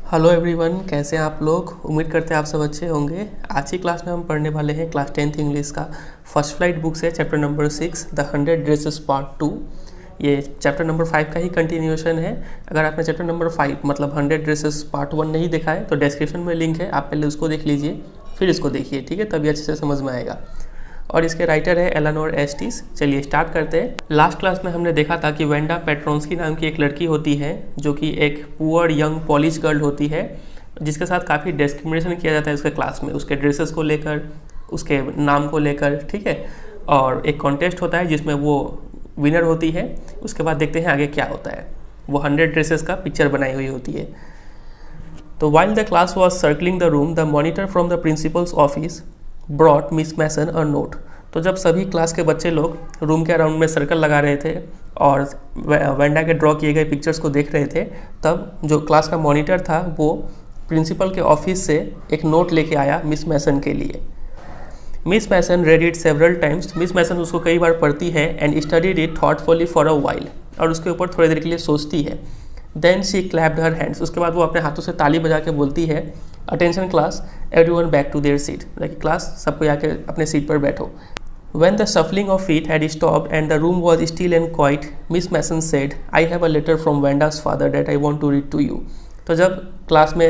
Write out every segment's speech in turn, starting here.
Hello everyone, कैसे हैं आप लोग। उम्मीद करते हैं आप सब अच्छे होंगे। आज की क्लास में हम पढ़ने वाले हैं क्लास 10th इंग्लिश का फर्स्ट फ्लाइट बुक से chapter number 6 the 100 dresses part 2। ये चैप्टर नंबर 5 का ही कंटिन्यूएशन है। अगर आपने चैप्टर नंबर 5 मतलब 100 ड्रेसेस पार्ट 1 नहीं देखा है तो डिस्क्रिप्शन में लिंक है, आप पहले उसको देख लीजिए फिर इसको देखिए, ठीक है, तभी अच्छे से समझ में आएगा। और इसके राइटर है एलेनोर एस्टिस। चलिए स्टार्ट करते हैं। लास्ट क्लास में हमने देखा था कि वेंडा पेट्रोन्स्की नाम की एक लड़की होती है जो कि एक पुअर यंग पॉलिश गर्ल होती है, जिसके साथ काफ़ी डिस्क्रिमिनेशन किया जाता है उसके क्लास में, उसके ड्रेसेस को लेकर, उसके नाम को लेकर, ठीक है। और एक कॉन्टेस्ट होता है जिसमें वो विनर होती है। उसके बाद देखते हैं आगे क्या होता है। वो 100 ड्रेसेस का पिक्चर बनाई हुई होती है। तो while the class was circling the room the monitor from the principal's office brought Miss Mason a note. तो जब सभी क्लास के बच्चे लोग रूम के अराउंड में सर्कल लगा रहे थे और वेंडा के ड्रॉ किए गए पिक्चर्स को देख रहे थे, तब जो क्लास का मॉनिटर था वो प्रिंसिपल के ऑफिस से एक नोट लेके आया मिस मैसन के लिए। Miss Mason read it several times. Miss Mason उसको कई बार पढ़ती है and studied it thoughtfully for a while, और उसके ऊपर थोड़ी देर के लिए सोचती है। Then she clapped her hands. उसके बाद वो अपने हाथों से ताली बजा के बोलती है, attention class, everyone back to their seat. Like class, सबको आके अपने सीट पर बैठो। When the shuffling of feet had stopped and the room was still and quiet, Miss Mason said, I have a letter from Vanda's father that I want to read to you. तो जब class में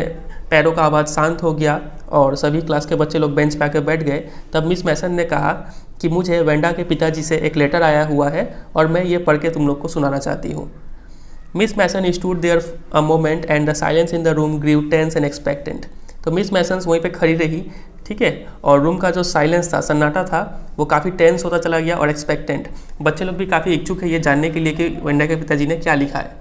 पैरों का आवाज़ शांत हो गया और सभी क्लास के बच्चे लोग बेंच पे आकर बैठ गए, तब मिस मैसन ने कहा कि मुझे वेंडा के पिताजी से एक लेटर आया हुआ है और मैं ये पढ़ के तुम लोग को सुनाना चाहती हूँ। Miss Mason stood there a moment and the silence in the room grew tense and expectant. तो मिस मैसन वहीं पे खड़ी रही, ठीक है, और रूम का जो साइलेंस था, सन्नाटा था, वो काफ़ी टेंस होता चला गया और एक्सपेक्टेंट। बच्चे लोग भी काफ़ी इच्छुक है ये जानने के लिए कि वेंडा के पिताजी ने क्या लिखा है।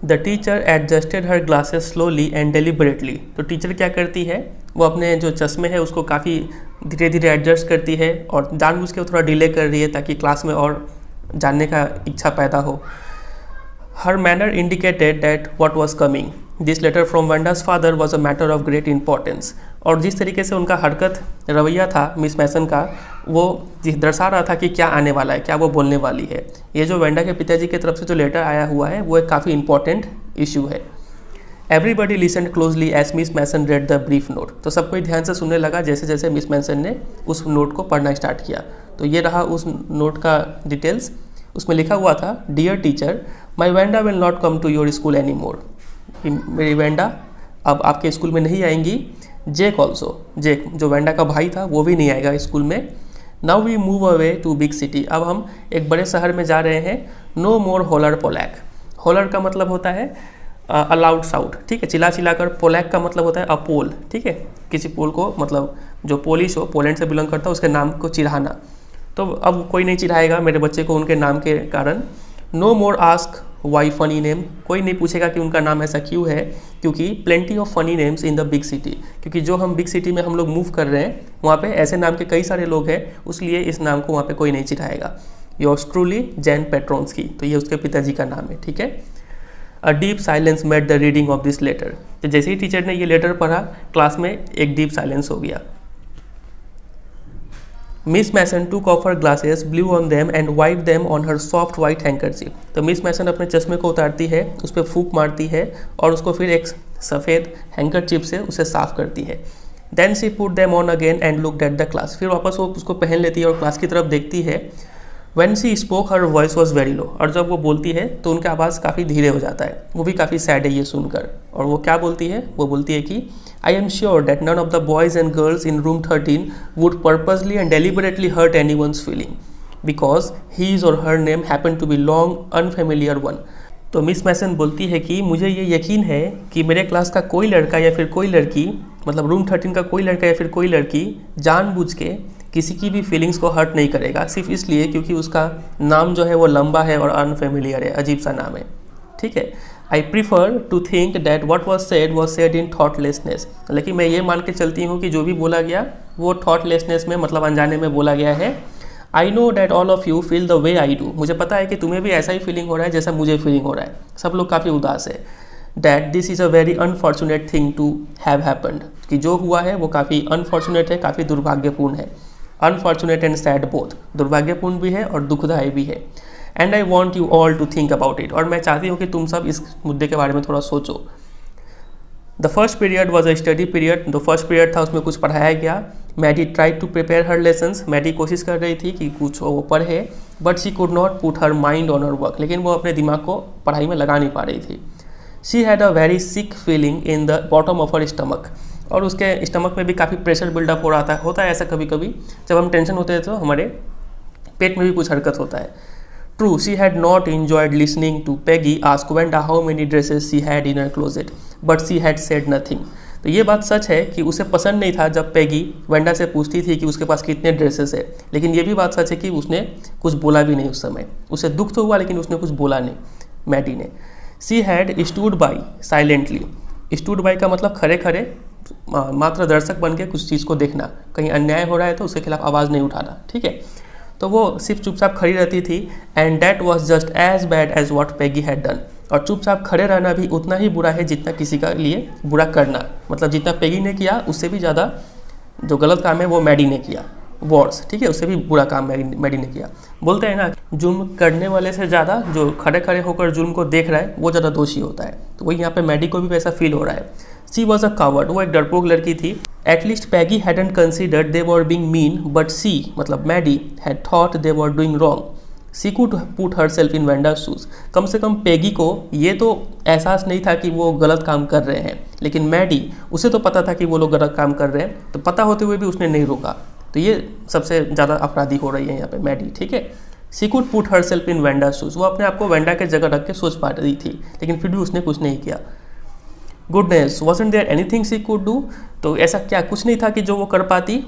The teacher adjusted her glasses slowly and deliberately. तो टीचर क्या करती है, वो अपने जो चश्मे है उसको काफ़ी धीरे धीरे एडजस्ट करती है और जानबूझ के थोड़ा डिले कर रही है ताकि क्लास में और जानने का इच्छा पैदा हो। Her manner indicated that what was coming. This letter from Venda's father was a matter of great importance. और जिस तरीके से उनका हरकत रवैया था मिस मैसन का, वो दर्शा रहा था कि क्या आने वाला है, क्या वो बोलने वाली है। ये जो वेंडा के पिताजी की तरफ से जो लेटर आया हुआ है वो एक काफ़ी इंपॉर्टेंट इशू है। Everybody listened closely as Miss Mason read the brief note. तो सब कोई ध्यान से सुनने लगा जैसे जैसे मिस मैसन ने उस नोट को पढ़ना स्टार्ट किया। तो ये रहा उस नोट का डिटेल्स। उसमें लिखा हुआ था, dear teacher, my Wanda will not come to your school any more. मेरी वेंडा अब आपके स्कूल में नहीं आएंगी। जेक ऑल्सो, जेक जो वेंडा का भाई था वो भी नहीं आएगा स्कूल में। Now we move away to big city. अब हम एक बड़े शहर में जा रहे हैं। No more holler Polack. Holler का मतलब होता है अलाउड साउट, ठीक है, चिल्ला चिल्ला कर। पोलैक का मतलब होता है अपोल, ठीक है, किसी पोल को, मतलब जो पोलिश हो, पोलैंड से बिलोंग करता है, उसके नाम को चिढ़ाना। तो अब कोई नहीं चिढ़ाएगा मेरे बच्चे को उनके नाम के कारण। No more ask why funny name. कोई नहीं पूछेगा कि उनका नाम ऐसा क्यों है, क्योंकि plenty of funny names in the big city. क्योंकि जो हम बिग सिटी में हम लोग मूव कर रहे हैं वहाँ पे ऐसे नाम के कई सारे लोग हैं, इसलिए इस नाम को वहाँ पे कोई नहीं चिढ़ाएगा। Yours truly Jan Petronski. तो ये उसके पिताजी का नाम है, ठीक है। A deep silence made the reading of this letter. तो जैसे ही टीचर ने ये लेटर पढ़ा, क्लास में एक डीप साइलेंस हो गया। मिस मैसन टूक of her glasses, blue on them and wipe them on her soft white handkerchief. तो मिस मैसन अपने चश्मे को उतारती है, उस पर फूंक मारती है और उसको फिर एक सफ़ेद हैंकरचीफ से उसे साफ करती है। Then she put them on again and looked at the class. फिर वापस वो उसको पहन लेती है और क्लास की तरफ देखती है। When she spoke her voice was very low। और जब वो बोलती है तो उनका आवाज़ काफ़ी धीरे हो जाता है। वो भी काफ़ी सैड है ये सुनकर। और वो क्या बोलती है, वो बोलती है कि I am sure that none of the boys and girls in room 13 would purposely and deliberately hurt anyone's feeling because his or her name happened to be long unfamiliar one। तो मिस मैसन बोलती है कि मुझे ये यकीन है कि मेरे क्लास का कोई लड़का या फिर कोई लड़की, मतलब रूम 13 का कोई लड़का या फिर कोई लड़की जानबूझ के किसी की भी फीलिंग्स को हर्ट नहीं करेगा, सिर्फ इसलिए क्योंकि उसका नाम जो है वो लंबा है और अनफेमिलियर है, अजीब सा नाम है, ठीक है। I prefer to think that what was said in thoughtlessness. लेकिन मैं ये मान के चलती हूँ कि जो भी बोला गया वो थॉटलेसनेस में, मतलब अनजाने में बोला गया है। I know that all of you feel the way I do. मुझे पता है कि तुम्हें भी ऐसा ही फीलिंग हो रहा है जैसा मुझे फीलिंग हो रहा है। सब लोग काफ़ी उदास है। That this is a very unfortunate thing to have happened. कि जो हुआ है वो काफ़ी अनफॉर्चुनेट है, काफ़ी दुर्भाग्यपूर्ण है। अनफॉर्चुनेट एंड सैड बोथ, दुर्भाग्यपूर्ण भी है और दुखदायी भी है। And I want you all to think about it. और मैं चाहती हूँ कि तुम सब इस मुद्दे के बारे में थोड़ा सोचो। The first period was a study period, जो फर्स्ट पीरियड था उसमें कुछ पढ़ाया गया। Maddie try to prepare her lessons, मैडी कोशिश कर रही थी कि कुछ वो पढ़े, but she could not put her mind on her work, लेकिन वो अपने दिमाग को पढ़ाई में लगा नहीं पा रही थी। She had a very sick feeling in the bottom of her stomach, और उसके स्टमक में भी काफ़ी प्रेशर बिल्डअप हो रहा था। होता है ऐसा कभी कभी, जब हम टेंशन होते हैं तो हमारे पेट में भी कुछ हरकत होता है। True, she had not enjoyed listening to Peggy ask Wanda how many dresses she had in her closet, but she had said nothing. तो ये बात सच है कि उसे पसंद नहीं था जब पैगी वेंडा से पूछती थी कि उसके पास कितने ड्रेसेस है, लेकिन ये भी बात सच है कि उसने कुछ बोला भी नहीं उस समय। उसे दुख तो हुआ लेकिन उसने कुछ बोला नहीं, मैडी ने। She had stood by silently. Stood by का मतलब खड़े खड़े मात्र दर्शक बन के कुछ चीज़ को देखना, कहीं अन्याय हो रहा है तो उसके खिलाफ आवाज़ नहीं उठाना, ठीक है। तो वो सिर्फ चुपचाप खड़ी रहती थी। And that was just as bad as what Peggy had done, और चुपचाप खड़े रहना भी उतना ही बुरा है जितना किसी का लिए बुरा करना, मतलब जितना पैगी ने किया उससे भी ज़्यादा जो गलत काम है वो मैडी ने किया, वॉर्स, ठीक है, उससे भी बुरा काम मैडी ने किया। बोलते हैं ना, जुल्म करने वाले से ज़्यादा जो खड़े खड़े होकर जुल्म को देख रहा है वो ज़्यादा दोषी होता है। तो वही यहाँ पे मैडी को भी वैसा फील हो रहा है। सी वॉज अ कावर्ड, वो एक डरपोक लड़की थी। At least Peggy hadn't considered they were being mean, but she मतलब Maddie had thought they were doing wrong. She could put her self in Wanda's shoes. कम से कम पैगी को ये तो एहसास नहीं था कि वो गलत काम कर रहे हैं, लेकिन मैडी उसे तो पता था कि वो लोग गलत काम कर रहे हैं, तो पता होते हुए भी उसने नहीं रोका। तो ये सबसे ज़्यादा अपराधी हो रही है यहाँ पे मैडी, ठीक है। She could put her self in Wanda's shoes, वो अपने आप को वेंडा के जगह रख के सोच पा रही थी, लेकिन फिर भी उसने कुछ नहीं किया। Goodness, wasn't there anything she could do, तो ऐसा क्या कुछ नहीं था कि जो वो कर पाती।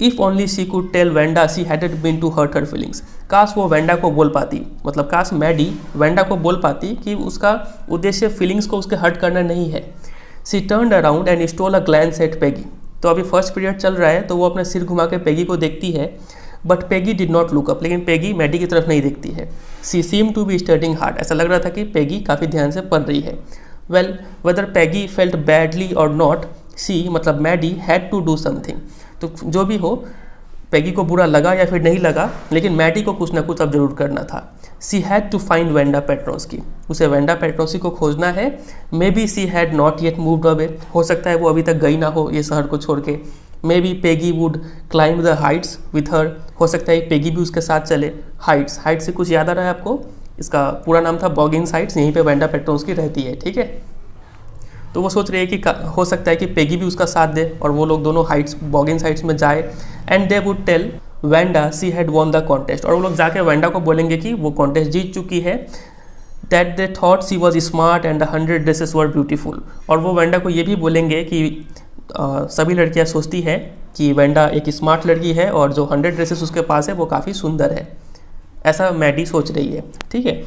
If only she could tell Wanda she hadn't been to hurt her feelings, काश वो वेंडा को बोल पाती, मतलब काश मैडी वेंडा को बोल पाती कि उसका उद्देश्य फीलिंग्स को उसके हर्ट करना नहीं है। She turned around and stole a glance at Peggy, तो अभी फर्स्ट पीरियड चल रहा है तो वो अपना सिर घुमा के पैगी को देखती है, but Peggy did not look up, लेकिन पैगी मैडी की तरफ नहीं देखती है। She seem to be studying hard, ऐसा लग रहा था कि पैगी काफ़ी ध्यान से पढ़ रही है। Well whether Peggy felt badly or not, she मतलब Maddie had to do something, तो जो भी हो पैगी को बुरा लगा या फिर नहीं लगा, लेकिन मैडी को कुछ ना कुछ अब जरूर करना था। She had to find Wanda Petronski, उसे वेंडा पेट्रोस्की को खोजना है। Maybe she had not yet moved away, हो सकता है वो अभी तक गई ना हो ये शहर को छोड़ के। May be Peggy would climb the Heights with her, हो सकता है पैगी भी उसके साथ चले। हाइट्स, हाइट्स से कुछ याद आ रहा है आपको, इसका पूरा नाम था बॉगिंस हाइट्स, यहीं पे वेंडा पेट्रोस्की रहती है, ठीक है। तो वो सोच रही है कि हो सकता है कि पैगी भी उसका साथ दे और वो लोग दोनों हाइट्स बॉगिंस हाइट्स में जाए। And they would tell Wanda she had won the contest, और वो लोग जाके वेंडा को बोलेंगे कि वो कॉन्टेस्ट जीत चुकी है। That they thought she was smart and the 100 dresses were beautiful, और वो वेंडा को ये भी बोलेंगे कि सभी लड़कियां सोचती हैं कि वेंडा एक स्मार्ट लड़की है और जो 100 ड्रेसेस उसके पास है वो काफ़ी सुंदर है, ऐसा मैडी सोच रही है, ठीक है।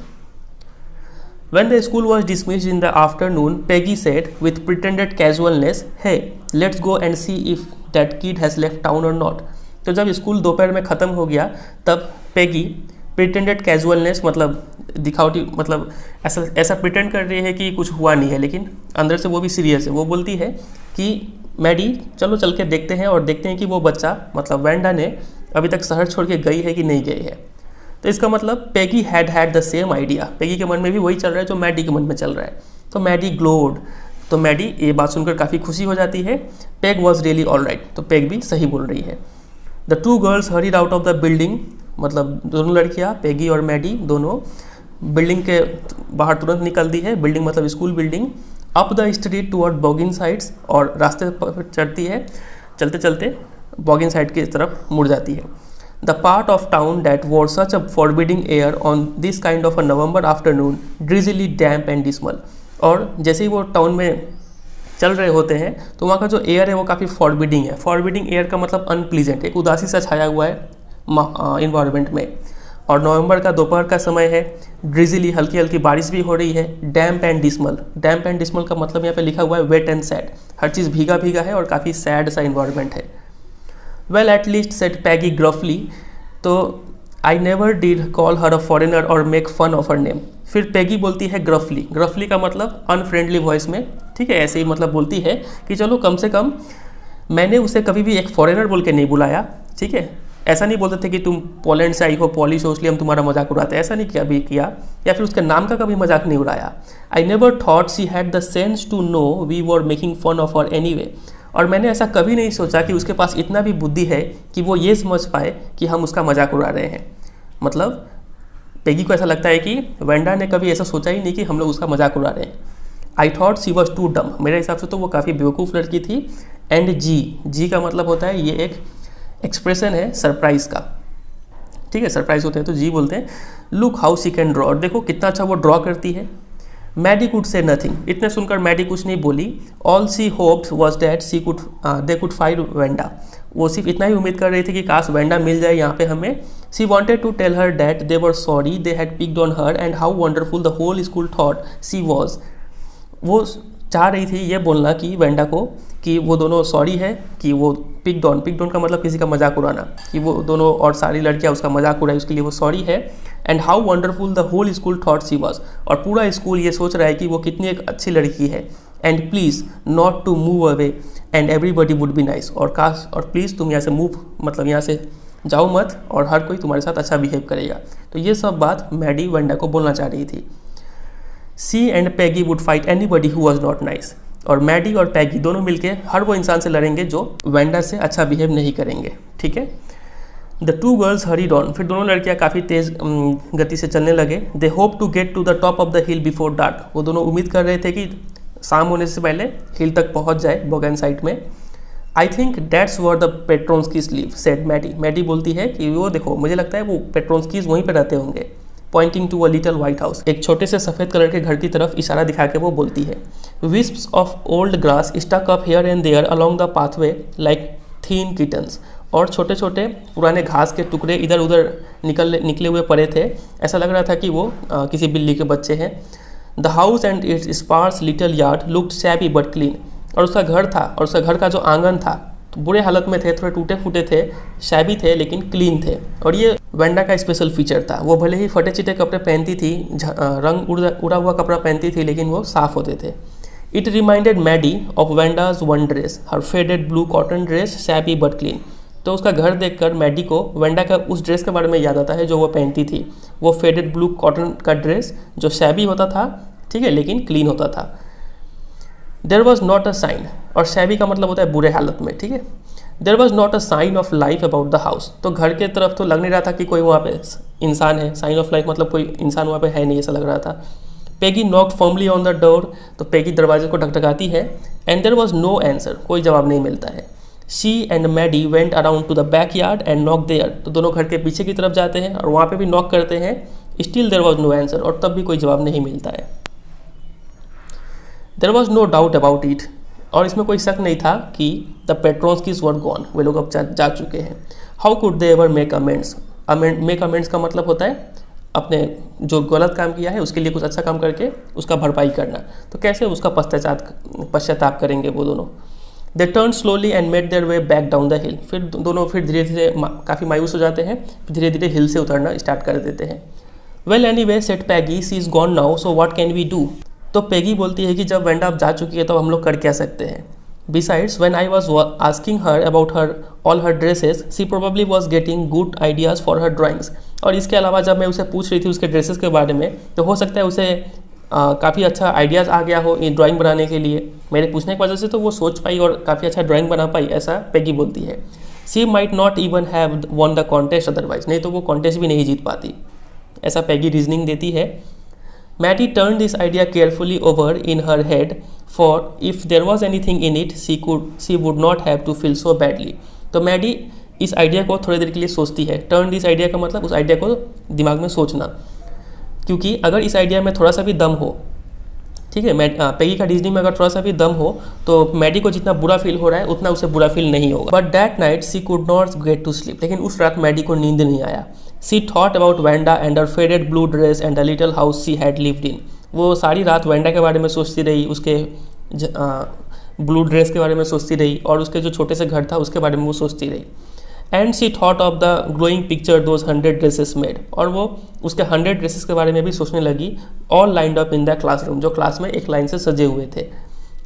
When the school was dismissed in the afternoon, Peggy said with pretended casualness, "Hey, let's go and see if that kid has left town or not." तो जब स्कूल दोपहर में ख़त्म हो गया तब पैगी प्रिटेंडेड कैजुअलनेस मतलब दिखावटी, मतलब ऐसा प्रिटेंड कर रही है कि कुछ हुआ नहीं है, लेकिन अंदर से वो भी सीरियस है। वो बोलती है कि मैडी चलो चल के देखते हैं और देखते हैं कि वो बच्चा मतलब वेंडा ने अभी तक शहर छोड़ के गई है कि नहीं गई है। तो इसका मतलब पैगी हैड द सेम आइडिया, पैगी के मन में भी वही चल रहा है जो मैडी के मन में चल रहा है। तो मैडी ग्लोड, तो मैडी ये बात सुनकर काफ़ी खुशी हो जाती है। Peg was really all right, तो पेग भी सही बोल रही है। The two girls hurried out of the building, मतलब दोनों लड़कियाँ पैगी और मैडी दोनों बिल्डिंग के बाहर तुरंत निकल दी है। बिल्डिंग मतलब school building. Up the street toward Boggins Heights, और रास्ते पर चढ़ती है, चलते चलते बॉगिंस हाइट की तरफ मुड़ जाती है। The part of town that wore such a forbidding air on this kind of a November afternoon, drizzly, damp and dismal. और जैसे ही वो टाउन में चल रहे होते हैं तो वहाँ का जो एयर है वो काफ़ी फॉरबिडिंग है। फॉरबिडिंग एयर का मतलब अनप्लीजेंट, एक उदासी सा छाया हुआ है इन्वायरमेंट में। और नवंबर का दोपहर का समय है। ड्रिजिली, हल्की हल्की बारिश भी हो रही है। Damp and dismal, damp and dismal का मतलब यहाँ पे लिखा हुआ है वेट एंड सैड, हर चीज़ भीगा भीगा है और काफ़ी सैड सा इन्वायरमेंट है। Well at least said Peggy gruffly, तो I never did call her a foreigner और make fun of her name. फिर पैगी बोलती है ग्रफली, ग्रफली का मतलब अनफ्रेंडली वॉइस में, ठीक है, ऐसे ही मतलब बोलती है कि चलो कम से कम मैंने उसे कभी भी एक फॉरेनर बोल के नहीं बुलाया, ठीक है, ऐसा नहीं बोलते थे कि तुम पोलैंड से आई हो, पॉलिश हो, इसलिए हम तुम्हारा मजाक उड़ाते हैं, ऐसा नहीं किया भी किया, या फिर उसके नाम का कभी मजाक नहीं उड़ाया। I never thought she had the sense to know we were making fun of her anyway. और मैंने ऐसा कभी नहीं सोचा कि उसके पास इतना भी बुद्धि है कि वो ये समझ पाए कि हम उसका मजाक उड़ा रहे हैं। मतलब पेगी को ऐसा लगता है कि वेंडा ने कभी ऐसा सोचा ही नहीं कि हम लोग उसका मजाक उड़ा रहे हैं। I thought she was too dumb, मेरे हिसाब से तो वो काफ़ी बेवकूफ़ लड़की थी। एंड जी का मतलब होता है, ये एक एक्सप्रेशन है सरप्राइज़ का, ठीक है, सरप्राइज होते हैं तो जी बोलते हैं। Look how she can draw, और देखो कितना अच्छा वो ड्रॉ करती है। मैडी कुड से नथिंग, इतने सुनकर मैडी कुछ नहीं बोली। All she hoped was that they could find Wanda, वो सिर्फ इतना ही उम्मीद कर रही थी कि काश वेंडा मिल जाए यहाँ पे हमें। She wanted to tell her that they were sorry they had picked on her and how wonderful the whole school thought she was. वो चाह रही थी ये बोलना कि वेंडा को कि वो दोनों सॉरी है कि वो पिक्ड ऑन का मतलब किसी का मजाक उड़ाना, कि वो दोनों और सारी लड़कियां उसका मजाक उड़ाई, उसके लिए वो सॉरी है। And how wonderful the whole school thought she was, और पूरा स्कूल ये सोच रहा है कि वो कितनी एक अच्छी लड़की है। And please not to move away and everybody would be nice, और काश और प्लीज़ तुम यहाँ से मूव, मतलब यहाँ से जाओ मत, और हर कोई तुम्हारे साथ अच्छा बिहेव करेगा। तो ये सब बात मैडी वेंडा को बोलना चाह रही थी। She and Peggy would fight anybody who was not nice, और मैडी और पैगी दोनों मिलके हर वो इंसान से लड़ेंगे जो वेंडा से अच्छा बिहेव नहीं करेंगे, ठीक है। The two girls hurried on, फिर दोनों लड़कियां काफ़ी तेज़ गति से चलने लगे। They hope to get to the top of the hill before dark, वो दोनों उम्मीद कर रहे थे कि शाम होने से पहले हिल तक पहुंच जाए बोगन साइड में। I think that's where the Petronskis live said Maddie, Maddie बोलती है कि वो देखो मुझे लगता है वो पेट्रोन्स की वहीं पर रहते होंगे। Pointing to a little white house, एक छोटे से सफ़ेद कलर के घर की तरफ इशारा दिखा के वो बोलती है। Wisps of old grass stuck up here and there along the pathway like thin kittens, और छोटे छोटे पुराने घास के टुकड़े इधर उधर निकले हुए पड़े थे, ऐसा लग रहा था कि वो किसी बिल्ली के बच्चे हैं। The house and its sparse little yard looked shabby but clean, और उसका घर था और उसका घर का जो आंगन था तो बुरे हालत में थे, थोड़े टूटे फूटे थे, शैबी थे लेकिन क्लीन थे। और ये वेंडा का स्पेशल फीचर था, वो भले ही फटे चिटे कपड़े पहनती थी, रंग उड़ा हुआ कपड़ा पहनती थी, लेकिन वो साफ़ होते थे। It reminded Maddie of Wanda's one dress, her faded blue cotton dress shabby but clean. तो उसका घर देखकर मैडी को वेंडा का उस ड्रेस के बारे में याद आता है जो वो पहनती थी, वो फेडेड ब्लू कॉटन का ड्रेस जो शैबी होता था, ठीक है, लेकिन क्लीन होता था। There was not a sign, और शैबी का मतलब होता है बुरे हालत में, ठीक है। There was not a sign of life about the house, तो घर के तरफ तो लग नहीं रहा था कि कोई वहाँ पे इंसान है। साइन ऑफ लाइफ मतलब कोई इंसान वहाँ पे है नहीं, ऐसा लग रहा था। Peggy knocked firmly on the door, तो पेगी दरवाजे को ठकठकाती है। And there was no answer, कोई जवाब नहीं मिलता है। She and Maddie went around to the back yard and knock there, तो दोनों घर के पीछे की तरफ जाते हैं और वहाँ पे भी नॉक करते हैं। Still there was no answer, और तब भी कोई जवाब नहीं मिलता है। There was no doubt about it, और इसमें कोई शक नहीं था कि द पेट्रोन्स्कीज वर गॉन, वे लोग अब जा चुके हैं। How could they ever make amends, make amends का मतलब होता है अपने जो गलत काम किया है उसके लिए कुछ अच्छा काम करके उसका भरपाई करना, तो कैसे उसका पश्चाताप करेंगे वो दोनों। They turn slowly and made their way back down the हिल, फिर दोनों फिर धीरे धीरे काफ़ी मायूस हो जाते हैं, फिर धीरे धीरे हिल से उतरना स्टार्ट कर देते हैं। Well anyway said Peggy, she is gone now so what can we do, तो पेगी बोलती है कि जब वेंडा अब जा चुकी है तो हम लोग कर क्या सकते हैं। Besides when I was asking her about her all her dresses she probably was getting good ideas for her drawings, और इसके अलावा जब मैं उसे पूछ रही थी उसके ड्रेसेस के बारे में तो हो सकता है उसे काफ़ी अच्छा आइडियाज़ आ गया हो इन ड्राइंग बनाने के लिए। मेरे पूछने की वजह से तो वो सोच पाई और काफ़ी अच्छा ड्राइंग बना पाई, ऐसा पेगी बोलती है। She might not even have von the contest otherwise, नहीं तो वो कॉन्टेस्ट भी नहीं जीत पाती, ऐसा पेगी रीजनिंग देती है। Maddie turned this idea carefully over in her head, for if there was anything in it, she would not have to feel so badly. तो मैडी इस आइडिया को थोड़ी देर के लिए सोचती है। टर्न दिस आइडिया का मतलब उस आइडिया को दिमाग में सोचना, क्योंकि अगर इस आइडिया में थोड़ा सा भी दम हो, ठीक है, पेगी का रीजनिंग में अगर थोड़ा सा भी दम हो तो मैडी को जितना बुरा फील हो रहा है उतना उसे बुरा फील नहीं होगा। But that night she could not get to sleep, लेकिन उस रात मैडी को नींद नहीं आया। She thought about Wanda and her faded blue dress and the little house she had lived in, वो सारी रात वेंडा के बारे में सोचती रही, उसके ब्लू ड्रेस के बारे में सोचती रही और उसके जो छोटे से घर था उसके बारे में वो सोचती रही। And she thought of the glowing picture those 100 dresses made, और वो उसके 100 ड्रेसेस के बारे में भी सोचने लगी, all lined up in the classroom, जो क्लास में एक लाइन से सजे हुए थे।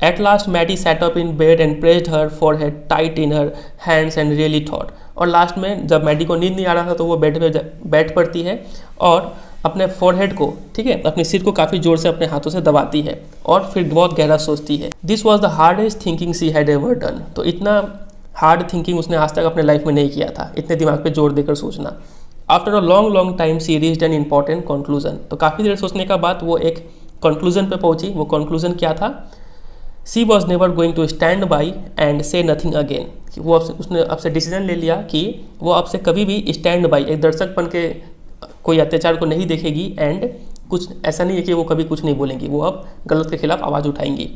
At last Maddie sat up in bed and pressed her forehead tight in her hands and really thought, और लास्ट में जब मैडी को नींद नहीं आ रहा था तो वो बेड पे बैठ पड़ती है और अपने फोरहेड को, ठीक है, अपने सिर को काफ़ी जोर से अपने हाथों से दबाती है और फिर बहुत गहरा सोचती है। This was the hardest thinking she had ever done. तो इतना हार्ड थिंकिंग उसने आज तक अपने लाइफ में नहीं किया था, इतने दिमाग पे जोर देकर सोचना। After a long time she reached an important conclusion. तो काफ़ी देर सोचने का बाद वो एक कंक्लूजन पे पहुंची। वो कंक्लूजन क्या था? She was never going to stand by and say nothing again. वो उसने आपसे डिसीजन ले लिया कि वो आपसे कभी भी स्टैंड बाई, एक दर्शक बन के कोई अत्याचार को नहीं देखेगी एंड कुछ ऐसा नहीं है कि वो कभी कुछ नहीं बोलेंगी, वो अब गलत के खिलाफ आवाज़ उठाएंगी।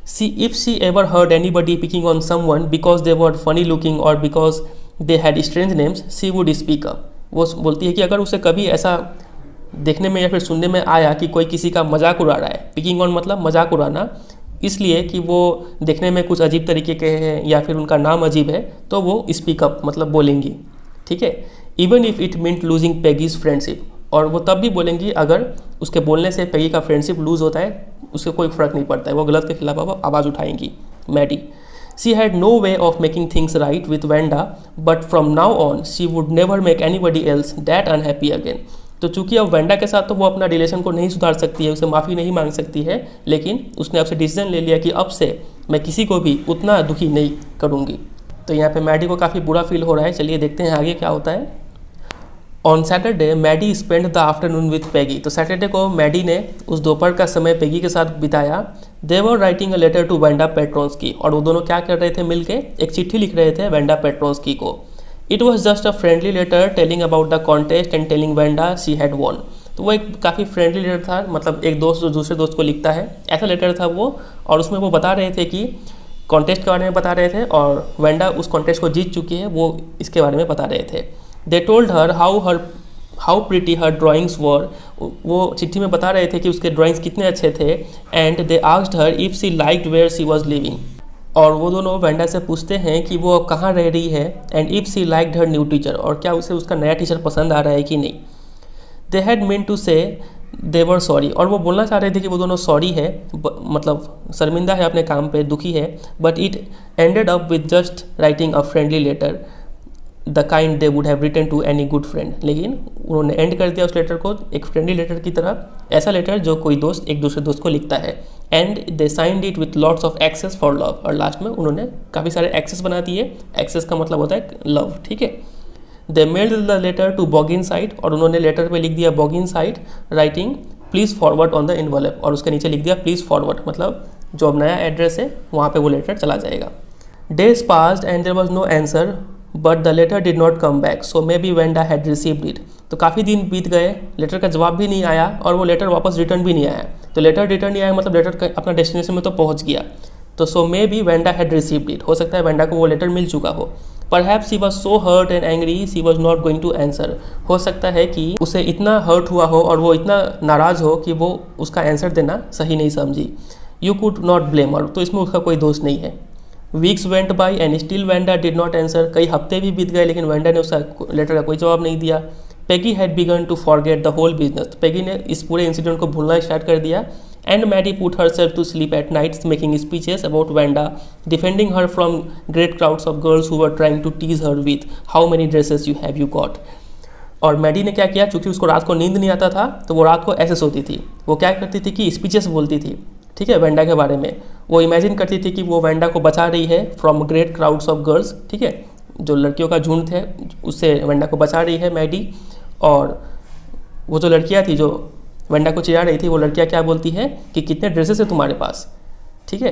She if she ever heard anybody picking on someone because they were funny looking और because they had strange names she would speak up. वो बोलती है कि अगर उसे कभी ऐसा देखने में या फिर सुनने में आया कि कोई किसी का मजाक उड़ा रहा है, पिकिंग ऑन मतलब मजाक उड़ाना, इसलिए कि वो देखने में कुछ अजीब तरीके के हैं या फिर उनका नाम अजीब है, तो वो स्पीकअप मतलब बोलेंगी, ठीक है। Even if it meant losing Peggy's friendship, और वो तब भी बोलेंगी अगर उसके बोलने से पेगी का फ्रेंडशिप लूज होता है, उससे कोई फ़र्क नहीं पड़ता है, वो गलत के खिलाफ आवाज़ उठाएंगी। Maddie she had no way of making things right with Wanda but from now on she would never make anybody else that unhappy again. तो चूंकि अब वेंडा के साथ तो वो अपना रिलेशन को नहीं सुधार सकती है, उसे माफ़ी नहीं मांग सकती है, लेकिन उसने आपसे डिसीजन ले लिया कि अब से मैं किसी को भी उतना दुखी नहीं करूँगी। तो यहाँ पे मैडी को काफ़ी बुरा फील हो रहा है। चलिए देखते हैं आगे क्या होता है। On Saturday Maddie spent the afternoon with Peggy. तो सैटरडे को मैडी ने उस दोपहर का समय पेगी के साथ बिताया। They were writing a letter to Wanda Petronski. और वो दोनों क्या कर रहे थे? मिलके एक चिट्ठी लिख रहे थे वेंडा पेट्रोन्स्की को। It was just a friendly letter telling about the contest and telling Wanda she had won. तो वो एक काफ़ी फ्रेंडली लेटर था, मतलब एक दोस्त जो दूसरे दोस्त को लिखता है ऐसा लेटर था वो। और उसमें वो बता रहे थे कि कॉन्टेस्ट के बारे में बता रहे थे और वेंडा उस कॉन्टेस्ट को जीत चुकी है, वो इसके बारे में बता रहे थे। They told her how pretty her drawings were. वो चिट्ठी में बता रहे थे कि उसके ड्राइंग्स कितने अच्छे थे। And they asked her if she liked where she was living. और वो दोनों वेंडा से पूछते हैं कि वो अब कहाँ रह रही है। And if she liked her new teacher, और क्या उसे उसका नया टीचर पसंद आ रहा है कि नहीं। दे हैड मीन टू से दे वर सॉरी। और वो बोलना चाह रहे थे कि वो दोनों सॉरी है, मतलब शर्मिंदा है अपने काम पे, दुखी है। But it ended up with just writing a friendly letter the kind they would have written to any good friend. लेकिन उन्होंने एंड कर दिया उस लेटर को एक फ्रेंडली लेटर की तरह, ऐसा लेटर जो कोई दोस्त एक दूसरे दोस्त को लिखता है। And they signed it with lots of x's for love. और लास्ट में उन्होंने काफ़ी सारे एक्सेस बना दिए। एक्सेस का मतलब होता है लव, ठीक है। They mailed the letter to Boggin side. और उन्होंने लेटर पे लिख दिया Boggin side writing please forward on the envelope. और उसके नीचे लिख दिया प्लीज़ फॉरवर्ड, मतलब जो अब नया एड्रेस है वहाँ पे वो लेटर चला जाएगा। Days passed and there was no answer but the letter did not come back so maybe Wanda had received it. तो काफ़ी दिन बीत गए, लेटर का जवाब भी नहीं आया और वो लेटर वापस रिटर्न भी नहीं आया। तो लेटर रिटर्न नहीं आया मतलब लेटर अपना डेस्टिनेशन में तो पहुँच गया। तो so maybe Wanda had received it, हो सकता है वेंडा को वो लेटर मिल चुका हो। Perhaps she was so hurt and angry she was not going to answer. हो सकता है कि उसे इतना हर्ट हुआ हो और वो इतना नाराज़ हो कि वो उसका आंसर देना सही नहीं समझी। यू कुड नॉट ब्लेम हर। तो इसमें उसका कोई दोष नहीं है। Weeks went by and still Wanda did not answer. कई हफ्ते भी बीत गए लेकिन वेंडा ने उसका लेटर का कोई जवाब नहीं दिया। Peggy had begun to forget the whole business. Peggy ने इस पूरे इंसिडेंट को भूलना स्टार्ट कर दिया। And Maddie put her self to sleep at nights making speeches about Wanda defending her from great crowds of girls who were trying to tease her with how many dresses you have you got. और Maddie ने क्या किया, चूँकि उसको रात को नींद नहीं आता था तो वो रात को ऐसे सोती थी। वो क्या करती थी कि स्पीचेस बोलती थी, ठीक है, वेंडा के बारे में। वो इमेजिन करती थी कि वो वेंडा को बचा रही है from great crowds of girls, ठीक है, जो लड़कियों का झुंड थे उससे वेंडा को बचा रही है मैडी। और वो जो लड़कियां थी जो वेंडा को चिढ़ा रही थी, वो लड़कियां क्या बोलती है कि कितने ड्रेसेस है तुम्हारे पास, ठीक है।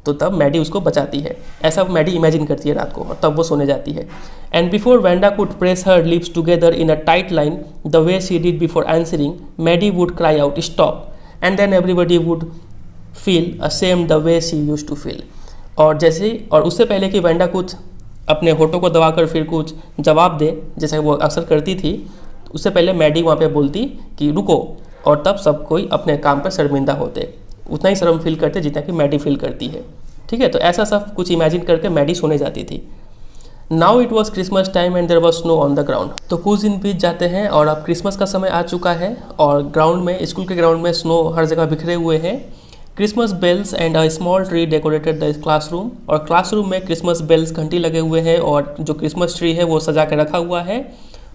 तो तब मैडी उसको बचाती है, ऐसा मैडी इमेजिन करती है रात को और तब वो सोने जाती है। And before Wanda could press her lips together in a tight line the way she did before answering Maddie would cry out stop and then everybody would feel a same the way she use to feel. और उससे पहले कि Wanda कुछ अपने होठों को दबाकर फिर कुछ जवाब दे जैसा वो अक्सर करती थी, उससे पहले मैडी वहाँ पे बोलती कि रुको, और तब सब कोई अपने काम पर शर्मिंदा होते, उतना ही शर्म फील करते जितना कि मैडी फील करती है, ठीक है। तो ऐसा सब कुछ इमेजिन करके मैडी सोने जाती थी। Now it was Christmas time and there was snow on the ground. तो कुछ दिन बीत जाते हैं और अब क्रिसमस का समय आ चुका है और ग्राउंड में, स्कूल के ग्राउंड में स्नो हर जगह बिखरे हुए हैं। Christmas bells and a small tree decorated the classroom, और क्लासरूम में क्रिसमस बेल्स घंटी लगे हुए हैं और जो क्रिसमस ट्री है वो सजा के रखा हुआ है।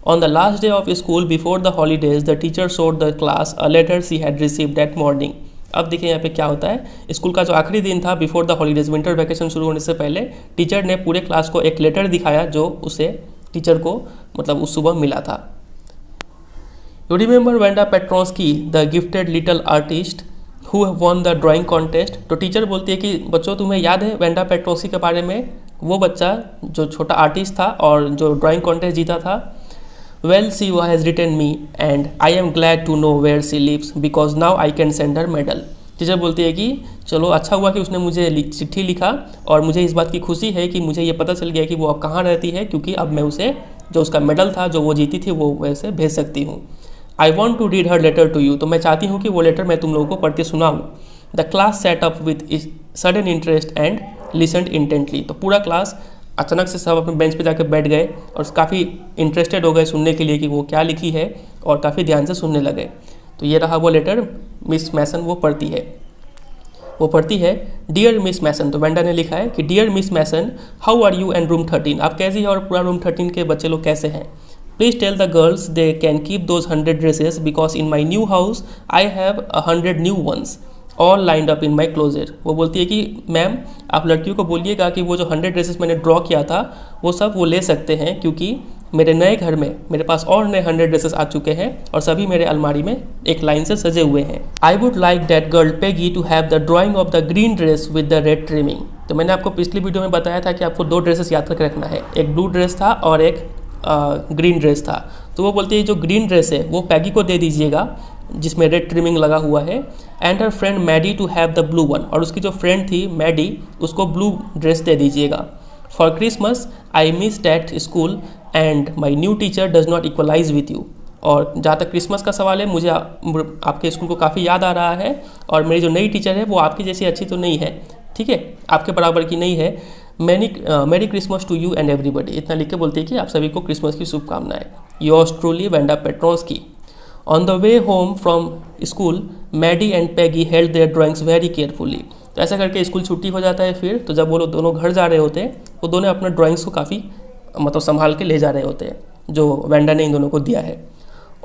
On the last day of school before the holidays the teacher showed the class a letter she had received that morning. अब देखिए यहाँ पे क्या होता है, स्कूल का जो आखिरी दिन था before the holidays, winter vacation शुरू होने से पहले, टीचर ने पूरे क्लास को एक लेटर दिखाया जो उसे टीचर को मतलब उस सुबह मिला था। You remember Wanda Petronski the gifted little artist who won the drawing contest. तो टीचर बोलती है कि बच्चों तुम्हें याद है वेंडा पेट्रोस्की के बारे में, वो बच्चा जो छोटा आर्टिस्ट था और जो ड्राइंग कॉन्टेस्ट जीता था। Well she has written me and I am glad to know where she lives because now I can send her medal. Teacher बोलती है कि चलो अच्छा हुआ कि उसने मुझे चिट्ठी लिखा और मुझे इस बात की खुशी है कि मुझे ये पता चल गया कि वो अब कहाँ रहती है, क्योंकि अब मैं उसे जो उसका मेडल था जो वो जीती थी वो वैसे भेज सकती हूँ। I want to read her letter to you, तो मैं चाहती हूँ कि वो लेटर मैं तुम लोगों को पढ़ के सुनाऊँ। The class set up with sudden interest and listened intently. तो पूरा क्लास अचानक से सब अपने बेंच पे जाकर बैठ गए और काफ़ी इंटरेस्टेड हो गए सुनने के लिए कि वो क्या लिखी है, और काफ़ी ध्यान से सुनने लगे। तो ये रहा वो लेटर, मिस मैसन वो पढ़ती है डियर मिस मैसन। तो वेंडा ने लिखा है कि dear Miss Mason, how are you and room 13, आप कैसी है और पूरा रूम 13 के बच्चे लोग कैसे हैं। Please tell the girls they can keep those 100 dresses because in my new house I have 100 new ones all lined up in my closet. वो बोलती है कि मैम आप लड़कियों को बोलिएगा कि वो जो 100 ड्रेसेस मैंने ड्रॉ किया था वो सब वो ले सकते हैं, क्योंकि मेरे नए घर में मेरे पास और नए 100 ड्रेसेस आ चुके हैं और सभी मेरे अलमारी में एक लाइन से सजे हुए हैं। I would like that girl Peggy to have the drawing of the green dress with the red trimming. तो मैंने आपको पिछली वीडियो में बताया था कि आपको 2 ड्रेसेस याद करके रखना है, एक ब्लू ड्रेस था और एक ग्रीन ड्रेस था। तो वो बोलती है जो ग्रीन ड्रेस है वो पैगी को दे दीजिएगा जिसमें रेड ट्रिमिंग लगा हुआ है, and her friend Maddie to have the blue one, और उसकी जो फ्रेंड थी मैडी उसको ब्लू ड्रेस दे दीजिएगा। For Christmas I miss that school and my new teacher does not equalize with you. और जहाँ तक क्रिसमस का सवाल है, मुझे आपके स्कूल को काफ़ी याद आ रहा है और मेरी जो नई टीचर है वो आपकी जैसी अच्छी तो नहीं है, ठीक है, आपके बराबर की नहीं है। Merry Christmas to you and everybody, इतना लिख के बोलती है कि आप सभी को क्रिसमस की शुभकामनाएं। Yours truly Wanda Petronski. On the way home from school Maddie and Peggy held their drawings very carefully. तो ऐसा करके स्कूल छुट्टी हो जाता है फिर, तो जब वो लोग दोनों घर जा रहे होते हैं वो दोनों अपने ड्राइंग्स को काफ़ी मतलब संभाल के ले जा रहे होते हैं जो वेंडा ने इन दोनों को दिया है।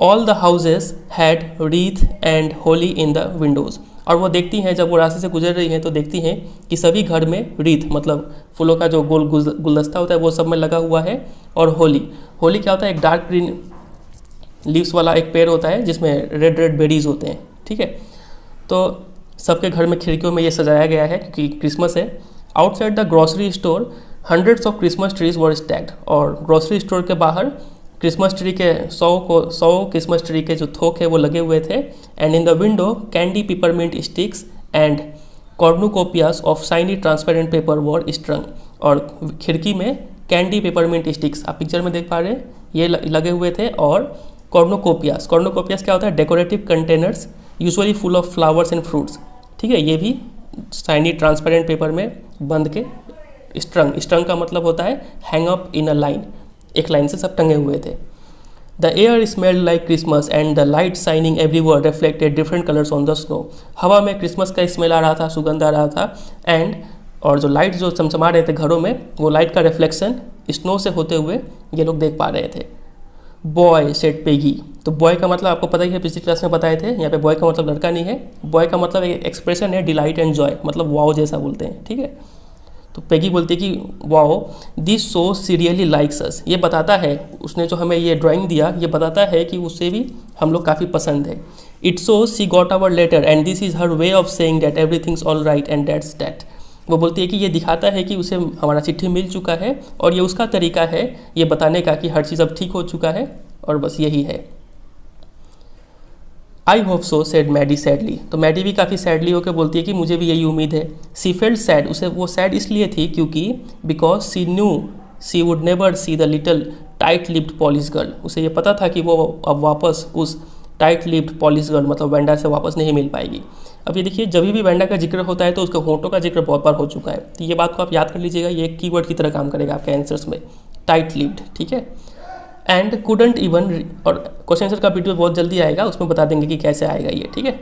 All the houses had wreath and Holi in the Windows, और वो देखती हैं जब वो रास्ते से गुजर रही हैं तो देखती हैं कि सभी घर में रीथ मतलब फूलों का जो गोल गुलदस्ता होता है वो सब में लगा हुआ है। और होली क्या होता है, एक डार्क ग्रीन लीव्स वाला एक पेड़ होता है जिसमें रेड रेड बेरीज होते हैं, ठीक है। तो सबके घर में खिड़कियों में ये सजाया गया है क्योंकि क्रिसमस है। Outside the grocery store hundreds of Christmas trees were stacked, और ग्रॉसरी स्टोर के बाहर क्रिसमस ट्री के 100 क्रिसमस ट्री के जो थोक है वो लगे हुए थे। And in the window candy peppermint sticks and cornucopias of shiny transparent paper were strung, और खिड़की में कैंडी पेपरमिंट स्टिक्स आप पिक्चर में देख पा रहे हैं ये लगे हुए थे। और कॉर्नुकोपियास क्या होता है, decorative containers usually full of flowers and fruits, ठीक है, ये भी शाइनी ट्रांसपेरेंट पेपर में बंद के स्ट्रंग का मतलब होता है hang up in a line, एक लाइन से सब टंगे हुए थे। The air smelled like Christmas and the light shining everywhere reflected different colours on the snow. हवा में क्रिसमस का स्मेल आ रहा था, सुगंध आ रहा था, एंड और जो लाइट जो चमचमा रहे थे घरों में वो लाइट का रिफ्लेक्शन स्नो से होते हुए ये लोग देख पा रहे थे। बॉय सेड पेगी, तो बॉय का मतलब आपको पता ही है, पिछली क्लास में बताए थे, यहाँ पे बॉय का मतलब लड़का नहीं है, बॉय का मतलब एक एक्सप्रेशन है डिलाइट एंड जॉय, मतलब वाओ जैसा बोलते हैं, ठीक है। तो पेगी बोलती है कि wow this show she really likes us, ये बताता है, उसने जो हमें ये ड्राइंग दिया ये बताता है कि उससे भी हम लोग काफ़ी पसंद है। It show she got our letter and this is her way of saying that everything's all right and that's that. वो बोलती है कि ये दिखाता है कि उसे हमारा चिट्ठी मिल चुका है और ये उसका तरीका है ये बताने का कि हर चीज़ अब ठीक हो चुका है और बस यही है। I hope so said Maddie sadly, तो मैडी भी काफ़ी सैडली होकर बोलती है कि मुझे भी यही उम्मीद है। सी फेल्ट सैड, उसे वो सैड इसलिए थी क्योंकि because she knew she would never see the little tight lipped Polish girl, उसे ये पता था कि वो अब वापस उस टाइट लिप्ड पॉलिश गर्ल मतलब वेंडा से वापस नहीं मिल पाएगी। अब ये देखिए जब भी वेंडा का जिक्र होता है तो उसके होंठों का जिक्र बहुत बार हो चुका है, तो ये बात को आप याद कर लीजिएगा, ये एक कीवर्ड की तरह काम करेगा आपके आंसर्स में, टाइट लिप्ड, ठीक है। एंड कुडंट इवन, और क्वेश्चन आंसर का वीडियो बहुत जल्दी आएगा उसमें बता देंगे कि कैसे आएगा ये, ठीक है।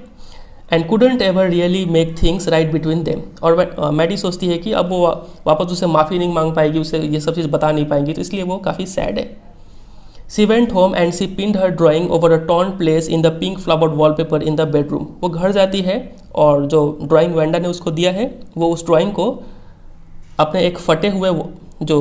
And couldn't ever really make things right between them। और मैडी सोचती है कि अब वो वापस उसे माफ़ी नहीं मांग पाएगी, उसे ये सब चीज़ बता नहीं पाएंगी, तो इसलिए वो काफ़ी सैड है। She went home and she pinned her drawing over a torn place in the pink flowered wallpaper in the bedroom। वो घर जाती है और जो ड्राइंग वेंडा ने उसको दिया है वो उस ड्राइंग को अपने एक फटे हुए, जो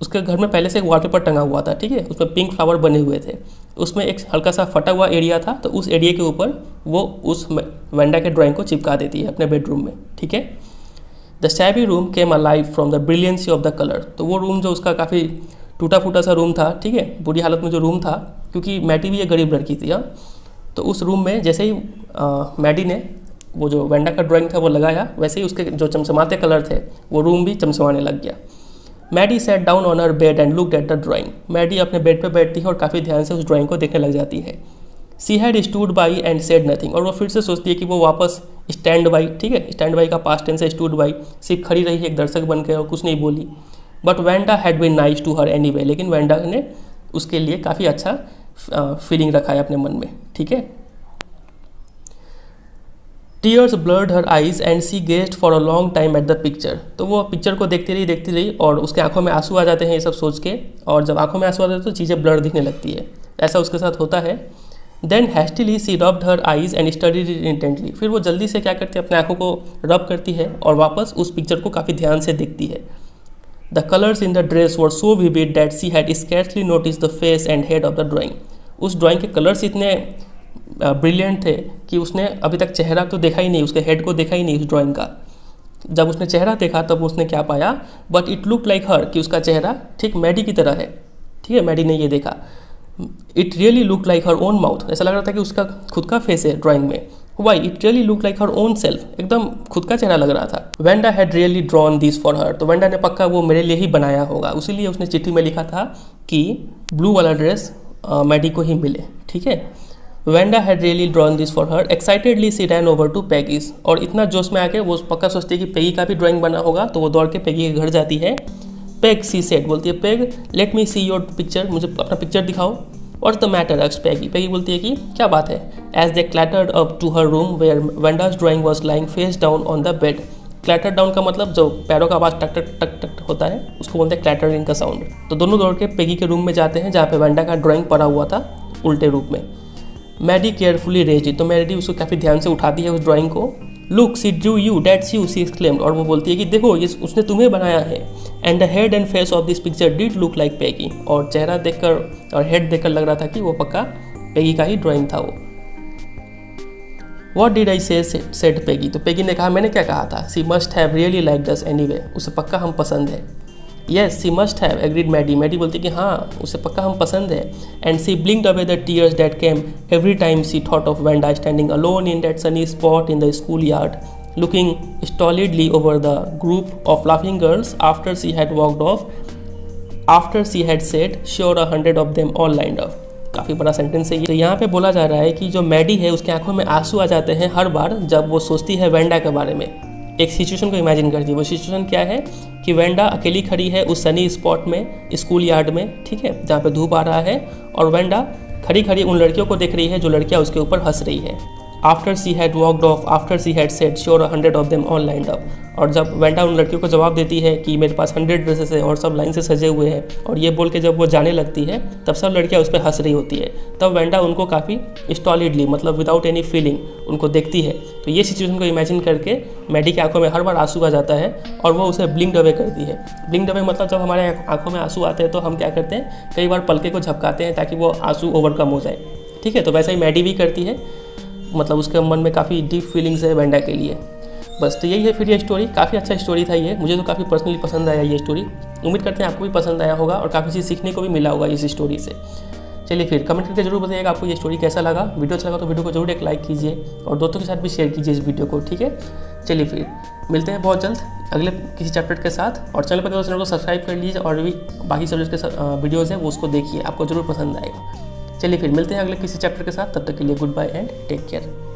उसके घर में पहले से एक वॉलपेपर टंगा हुआ था, ठीक है, उसमें पिंक फ्लावर बने हुए थे, उसमें एक हल्का सा फटा हुआ एरिया था, तो उस एरिया के ऊपर वो उस वेंडा के ड्राइंग को चिपका देती है अपने बेडरूम में, ठीक है। The shabby room came alive from the brilliancy of the colour. तो वो रूम जो उसका काफ़ी टूटा फूटा सा रूम था, ठीक है, बुरी हालत में जो रूम था, क्योंकि मैडी भी एक गरीब लड़की थी, तो उस रूम में जैसे ही मैडी ने वो जो वेंडा का ड्राइंग था वो लगाया, वैसे ही उसके जो चमचमाते कलर थे वो रूम भी चमचमाने लग गया। Maddie sat down on her bed and looked at the drawing. Maddie अपने बेड पे बैठती है और काफ़ी ध्यान से उस ड्राइंग को देखने लग जाती है। She had stood by and said nothing. और वो फिर से सोचती है कि वो वापस स्टैंड बाई, ठीक है, स्टैंड बाई का पास्ट टेंस है, स्टूड बाई, सिर्फ खड़ी रही एक दर्शक बन के और कुछ नहीं बोली। But Wanda had been nice to her anyway. लेकिन वेंडा ने उसके लिए काफ़ी अच्छा फीलिंग रखा है अपने मन में, ठीक है। Tears blurred her eyes and she gazed for a long time at the picture। तो वो पिक्चर को देखती रही और उसके आंखों में आंसू आ जाते हैं ये सब सोच के, और जब आंखों में आंसू आते हैं तो चीज़ें ब्लर दिखने लगती है, ऐसा उसके साथ होता है। Then hastily she rubbed her eyes and studied it intently। फिर वो जल्दी से क्या करती है, अपने आंखों को रब करती है और वापस उस पिक्चर को काफ़ी ध्यान से देखती है। The colors in the dress were so vivid that she had scarcely noticed the face and head of the drawing। उस ड्राइंग के कलर्स इतने ब्रिलियंट थे कि उसने अभी तक चेहरा तो देखा ही नहीं, उसके हेड को देखा ही नहीं उस ड्राइंग का। जब उसने चेहरा देखा तब उसने क्या पाया, बट इट लुक लाइक हर, कि उसका चेहरा ठीक मैडी की तरह है, ठीक है, मैडी ने ये देखा। It really look like her own mouth. ऐसा लग रहा था कि उसका खुद का फेस है ड्राइंग में। Why it really look like her own self, एकदम खुद का चेहरा लग रहा था। Wanda had really drawn this for हर। तो वेंडा ने पक्का वो मेरे लिए ही बनाया होगा, उसीलिए उसने चिट्ठी में लिखा था कि ब्लू वाला ड्रेस मैडी को ही मिले, ठीक है। Wanda had really drawn this for her. Excitedly she ran over to Peggy's. और इतना जोश में आके वो पक्का सोचती है कि पैगी का भी ड्राइंग बना होगा, तो वो दौड़ के पैगी के घर जाती है। पैग सी सेड, बोलती है Peg let me see your picture, मुझे अपना पिक्चर दिखाओ। What's the matter asked Peggy. Peggy बोलती है कि क्या बात है। As they clattered up to her room where Wanda's drawing was lying face down on the bed. Clatter down का मतलब जो पैरों का आवाज़ टक टक टक टक होता है उसको बोलते हैं क्लैटरिंग का साउंड। तो दोनों दौड़ के पैगी के रूम में जाते हैं जहाँ पे वेंडा का ड्राइंग पड़ा हुआ था उल्टे रूप में। Maddy carefully raised it. तो मैडी उसको काफ़ी ध्यान से उठाती है उस ड्राइंग को। Look see drew you that's you see exclaimed. और वो बोलती है कि देखो ये उसने तुम्हें बनाया है। And the head and face of this picture did look like Peggy. और चेहरा देखकर और हेड देखकर लग रहा था कि वो पक्का पैगी का ही ड्राइंग था वो। व्हाट डिड आई से सेड पैगी। तो पैगी ने कहा मैंने क्या कहा था। She must have really liked us anyway. उसे पक्का हम पसंद है। Yes she must have agreed Maddy. Maddie बोलती कि हाँ उसे पक्का हम पसंद है। And she blinked away the tears that came every time she thought of Wanda standing alone in that sunny spot in the school yard looking stolidly over the group of laughing girls after she had walked off, after she had said sure 100 of them all lined up। काफ़ी बड़ा sentence है ये। तो यहाँ पे बोला जा रहा है कि जो मैडी है उसके आंखों में आंसू आ जाते हैं हर बार जब वो सोचती है वेंडा के बारे में। एक सिचुएशन को इमेजिन करती है। वो सिचुएशन क्या है कि वेंडा अकेली खड़ी है उस सनी स्पॉट में स्कूल यार्ड में, ठीक है, जहाँ पे धूप आ रहा है, और वेंडा खड़ी खड़ी उन लड़कियों को देख रही है जो लड़कियाँ उसके ऊपर हंस रही है। After she had walked off after she had said sure 100 of them all lined up. और जब वेंडा उन लड़कियों को जवाब देती है कि मेरे पास 100 ड्रेसेस है और सब लाइन से सजे हुए हैं, और ये बोल के जब वो जाने लगती है तब सब लड़कियां उस पर हंस रही होती है। तब वेंडा उनको काफ़ी स्टॉलिडली मतलब विदाउट एनी फीलिंग उनको देखती है। तो ये सिचुएशन को इमेजिन करके मैडी की आंखों में हर बार आंसू आ जाता है और वो उसे ब्लिंक्ड अवे करती है। ब्लिंक्ड अवे मतलब जब हमारे आंखों में आंसू आते हैं तो हम क्या करते हैं, कई बार पलके को झपकाते हैं ताकि वो आंसू ओवरकम हो जाए, ठीक है। तो वैसा ही मैडी भी करती है, मतलब उसके मन में काफ़ी डीप फीलिंग्स है वेंडा के लिए। बस तो यही है फिर ये स्टोरी। काफ़ी अच्छा स्टोरी था ये, मुझे तो काफ़ी पर्सनली पसंद आया ये स्टोरी। उम्मीद करते हैं आपको भी पसंद आया होगा और काफ़ी चीज़ सीखने को भी मिला होगा इस स्टोरी से। चलिए फिर कमेंट करके जरूर बताइएगा आपको ये स्टोरी कैसा लगा। वीडियो अच्छा लगा तो वीडियो को जरूर एक लाइक कीजिए और दोस्तों के साथ भी शेयर कीजिए इस वीडियो को, ठीक है। चलिए फिर मिलते हैं बहुत जल्द अगले किसी चैप्टर के साथ। और चैनल पर चैनल को सब्सक्राइब कर लीजिए और भी बाकी सब्जेक्ट के वीडियोज़ हैं वो उसको देखिए, आपको जरूर पसंद आएगा। चलिए फिर मिलते हैं अगले किसी चैप्टर के साथ। तब तक के लिए goodbye and take care.